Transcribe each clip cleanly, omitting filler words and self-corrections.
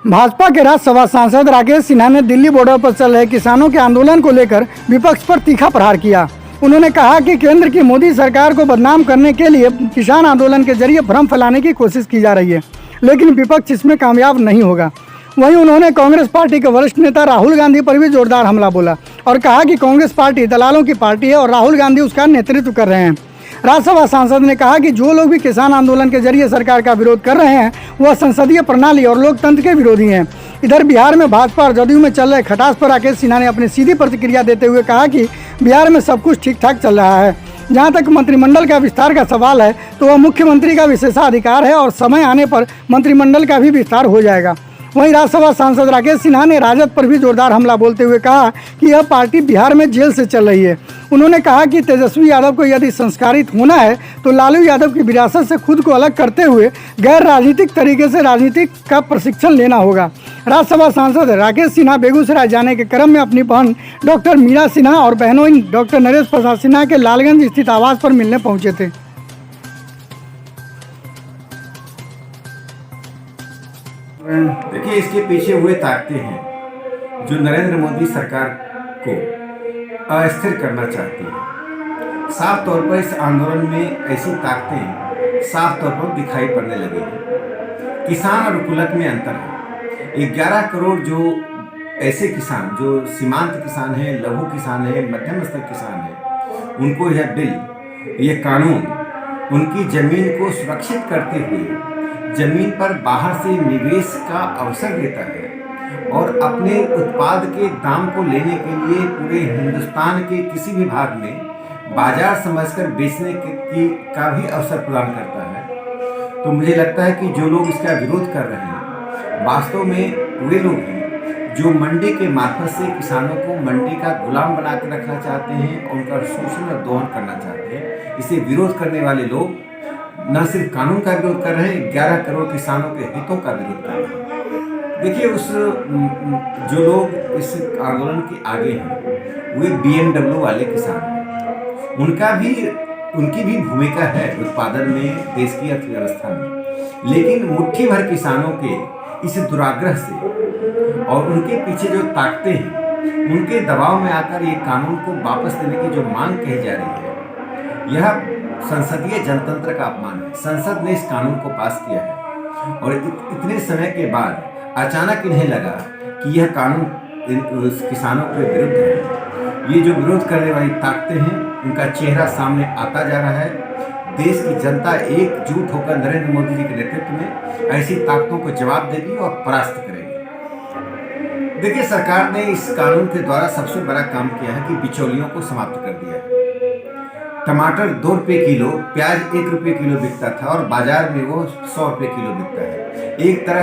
भाजपा के राज्यसभा सांसद राकेश सिन्हा ने दिल्ली बॉर्डर पर चल रहे किसानों के आंदोलन को लेकर विपक्ष पर तीखा प्रहार किया। उन्होंने कहा कि केंद्र की मोदी सरकार को बदनाम करने के लिए किसान आंदोलन के जरिए भ्रम फैलाने की कोशिश की जा रही है, लेकिन विपक्ष इसमें कामयाब नहीं होगा। वहीं उन्होंने कांग्रेस पार्टी के वरिष्ठ नेता राहुल गांधी पर भी जोरदार हमला बोला और कहा कि कांग्रेस पार्टी दलालों की पार्टी है और राहुल गांधी उसका नेतृत्व कर रहे हैं। राज्यसभा सांसद ने कहा कि जो लोग भी किसान आंदोलन के जरिए सरकार का विरोध कर रहे हैं वह संसदीय प्रणाली और लोकतंत्र के विरोधी हैं। इधर बिहार में भाजपा और जदयू में चल रहे खटास पर राकेश सिन्हा ने अपनी सीधी प्रतिक्रिया देते हुए कहा कि बिहार में सब कुछ ठीक ठाक चल रहा है। जहां तक मंत्रिमंडल का विस्तार का सवाल है तो वह मुख्यमंत्री का विशेषाधिकार है और समय आने पर मंत्रिमंडल का भी विस्तार हो जाएगा। वहीं राज्यसभा सांसद राकेश सिन्हा ने राजद पर भी जोरदार हमला बोलते हुए कहा कि यह पार्टी बिहार में जेल से चल रही है। उन्होंने कहा कि तेजस्वी यादव को यदि संस्कारित होना है तो लालू यादव की विरासत से खुद को अलग करते हुए गैर राजनीतिक तरीके से राजनीति का प्रशिक्षण लेना होगा। राज्यसभा सांसद राकेश सिन्हा बेगूसराय जाने के क्रम में अपनी बहन डॉक्टर मीरा सिन्हा और बहनों डॉक्टर नरेश प्रसाद सिन्हा के लालगंज स्थित आवास पर मिलने पहुंचे थे। देखिए, इसके पीछे हुए ताकतें हैं जो नरेंद्र मोदी सरकार को अस्थिर करना चाहती है। साफ तौर पर इस आंदोलन में ऐसी ताकतें साफ तौर पर दिखाई पड़ने लगी हैं। किसान और हुकूमत में अंतर है। 11 करोड़ जो ऐसे किसान जो सीमांत किसान हैं, लघु किसान हैं, मध्यम स्तर किसान हैं, उनको यह बिल, यह कानून उनकी जमीन को सुरक्षित करते हुए जमीन पर बाहर से निवेश का अवसर देता है और अपने उत्पाद के दाम को लेने के लिए पूरे हिंदुस्तान के किसी भी भाग में बाजार समझकर बेचने का भी अवसर प्रदान करता है। तो मुझे लगता है कि जो लोग इसका विरोध कर रहे हैं वास्तव में वे लोग हैं जो मंडी के मार्फत से किसानों को मंडी का गुलाम बना कर रखना चाहते हैं और उनका शोषण और दोहन करना चाहते हैं। इसे विरोध करने वाले लोग न सिर्फ कानून का विरोध कर रहे हैं, 11 करोड़ किसानों के हितों का विरोध कर रहे हैं। देखिए, जो लोग इस आंदोलन के आगे हैं वे BMW वाले किसान हैं। उनकी भी भूमिका है उत्पादन में, देश की अर्थव्यवस्था में, लेकिन मुट्ठी भर किसानों के इस दुराग्रह से और उनके पीछे जो ताकतें हैं उनके दबाव में आकर ये कानून को वापस देने की जो मांग कही जा रही है, यह संसदीय जनतंत्र का अपमान है। संसद ने इस कानून को पास किया है और इतने समय के बाद अचानक इन्हें लगा कि यह कानून किसानों के विरुद्ध है। ये जो विरोध करने वाली ताकतें हैं उनका चेहरा सामने आता जा रहा है। देश की जनता एकजुट होकर नरेंद्र मोदी जी के नेतृत्व में ऐसी ताकतों को जवाब देगी और परास्त करेगी। देखिए, सरकार ने इस कानून के द्वारा सबसे बड़ा काम किया है कि बिचौलियों को समाप्त कर दिया है। टमाटर 2 रुपये किलो, प्याज 1 रुपये किलो बिकता था और बाजार में वो 100 रुपये किलो बिकता है। एक तरह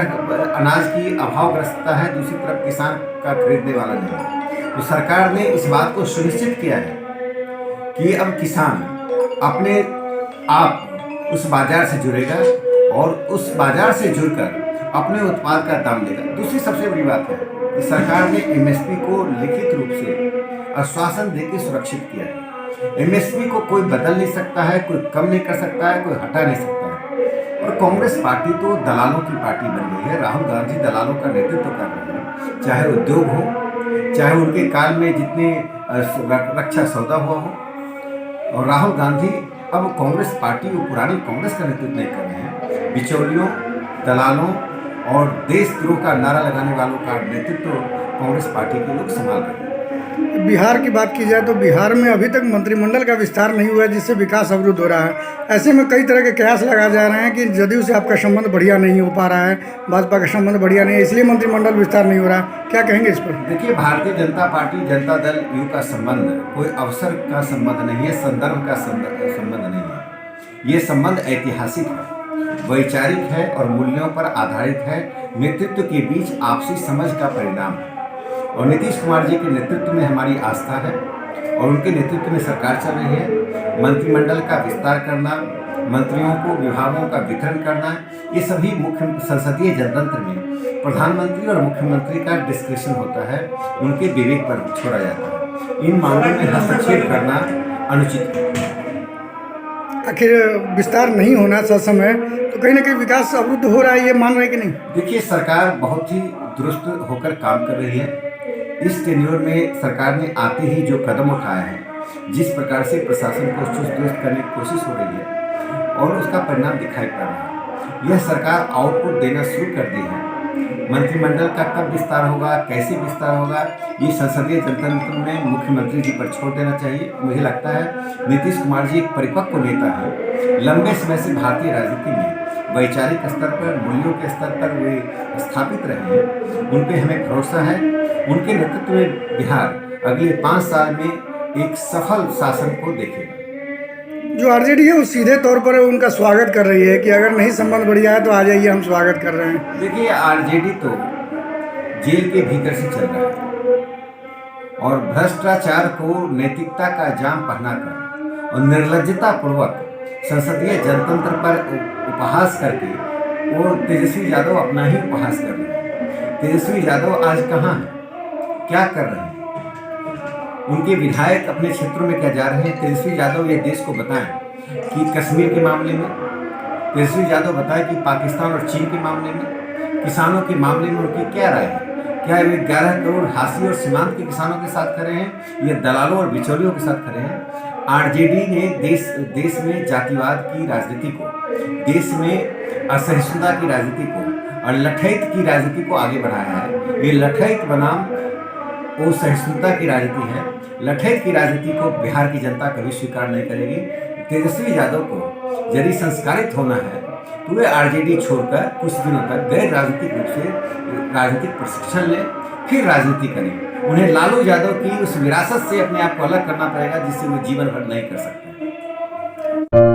अनाज की अभावग्रस्तता है, दूसरी तरफ किसान का खरीदने वाला नहीं है। तो सरकार ने इस बात को सुनिश्चित किया है कि अब किसान अपने आप उस बाजार से जुड़ेगा और उस बाजार से जुड़कर अपने उत्पाद का दाम लेगा। दूसरी सबसे बड़ी बात है कि सरकार ने MSP को लिखित रूप से आश्वासन देकर सुरक्षित किया है। MSP को कोई बदल नहीं सकता है, कोई कम नहीं कर सकता है, कोई हटा नहीं सकता है। और कांग्रेस पार्टी तो दलालों की पार्टी बन गई है। राहुल गांधी दलालों का नेतृत्व कर रहे हैं, चाहे उद्योग हो, चाहे उनके काल में जितने रक्षा सौदा हुआ हो। और राहुल गांधी अब कांग्रेस पार्टी, वो पुरानी कांग्रेस का नेतृत्व नहीं कर रहे हैं। बिचौलियों, दलालों और देशद्रोह का नारा लगाने वालों का नेतृत्व कांग्रेस पार्टी के लोग संभाल रहे हैं। बिहार की बात की जाए तो बिहार में अभी तक मंत्रिमंडल का विस्तार नहीं हुआ है, जिससे विकास अवरुद्ध हो रहा है। ऐसे में कई तरह के कयास लगाए जा रहे हैं कि जदयू से आपका संबंध बढ़िया नहीं हो पा रहा है, भाजपा का संबंध बढ़िया नहीं है, इसलिए मंत्रिमंडल विस्तार नहीं हो रहा है। क्या कहेंगे इस पर? देखिए, भारतीय जनता पार्टी, जनता दल यू का संबंध कोई अवसर का संबंध नहीं है, संदर्भ का संबंध नहीं है। ये संबंध ऐतिहासिक है, वैचारिक है और मूल्यों पर आधारित है। नेतृत्व के बीच आपसी समझ का परिणाम है और नीतीश कुमार जी के नेतृत्व में हमारी आस्था है और उनके नेतृत्व में सरकार चल रही है। मंत्रिमंडल का विस्तार करना, मंत्रियों को विभागों का वितरण करना, ये सभी मुख्य संसदीय जनतंत्र में प्रधानमंत्री और मुख्यमंत्री का डिस्क्रिप्शन होता है, उनके विवेक पर छोड़ा जाता है। इन मामलों में हस्तक्षेप करना अनुचित है। आखिर विस्तार नहीं होना समय तो कहीं ना कहीं विकास अवरुद्ध हो रहा है, ये मान रहे हैं कि नहीं? देखिए, सरकार बहुत ही दुरुस्त होकर काम कर रही है। इस टेन्योर में सरकार ने आते ही जो कदम उठाया है, जिस प्रकार से प्रशासन को चुस्त दुरुस्त करने की कोशिश हो रही है और उसका परिणाम दिखाई पड़ रहा है। यह सरकार आउटपुट देना शुरू कर दी है। मंत्रिमंडल का कब विस्तार होगा, कैसे विस्तार होगा, ये संसदीय जनतंत्र में मुख्यमंत्री जी पर छोड़ देना चाहिए। मुझे लगता है नीतीश कुमार जी एक परिपक्व नेता है। लंबे समय से भारतीय राजनीति में वैचारिक स्तर पर, मूल्यों के स्तर पर वे स्थापित रहे हैं। उन पे हमें भरोसा है। उनके नेतृत्व में बिहार अगले 5 साल में एक सफल शासन को देखेगा। जो आरजेडी है वो सीधे तौर पर उनका स्वागत कर रही है कि अगर नहीं संबंध बढ़िया है तो आ जाइए, हम स्वागत कर रहे हैं। देखिए, आरजेडी तो जेल के भीतर से चल रहा है और भ्रष्टाचार को नैतिकता का जाम पहनाकर और निर्लज्जता पूर्वक संसदीय जनतंत्र पर उपहास करके वो तेजस्वी यादव अपना ही उपहास कर रहे हैं। तेजस्वी यादव आज कहाँ हैं, क्या कर रहे हैं? उनके विधायक अपने क्षेत्रों में क्या जा रहे हैं? तेजस्वी यादव ये देश को बताएं कि कश्मीर के मामले में, तेजस्वी यादव बताएं कि पाकिस्तान और चीन के मामले में, किसानों के मामले में उनकी क्या राय है? क्या वे 11 करोड़ हासी और सीमांत के किसानों के साथ खड़े हैं या दलालों और बिचौलियों के साथ खड़े हैं? आरजेडी ने देश में जातिवाद की राजनीति को, देश में असहिष्णुता की राजनीति को और लठैत की राजनीति को आगे बढ़ाया है। ये लठैत बनाम वो सहिष्णुता की राजनीति है। लठैत की राजनीति को बिहार की जनता कभी स्वीकार नहीं करेगी। तेजस्वी यादव को यदि संस्कारित होना है तो वे आरजेडी छोड़कर कुछ दिनों तक गैर राजनीतिक रूप से राजनीतिक प्रशिक्षण लें, फिर राजनीति करें। उन्हें लालू यादव की उस विरासत से अपने आप को अलग करना पड़ेगा जिससे वो जीवन भर नहीं कर सकते।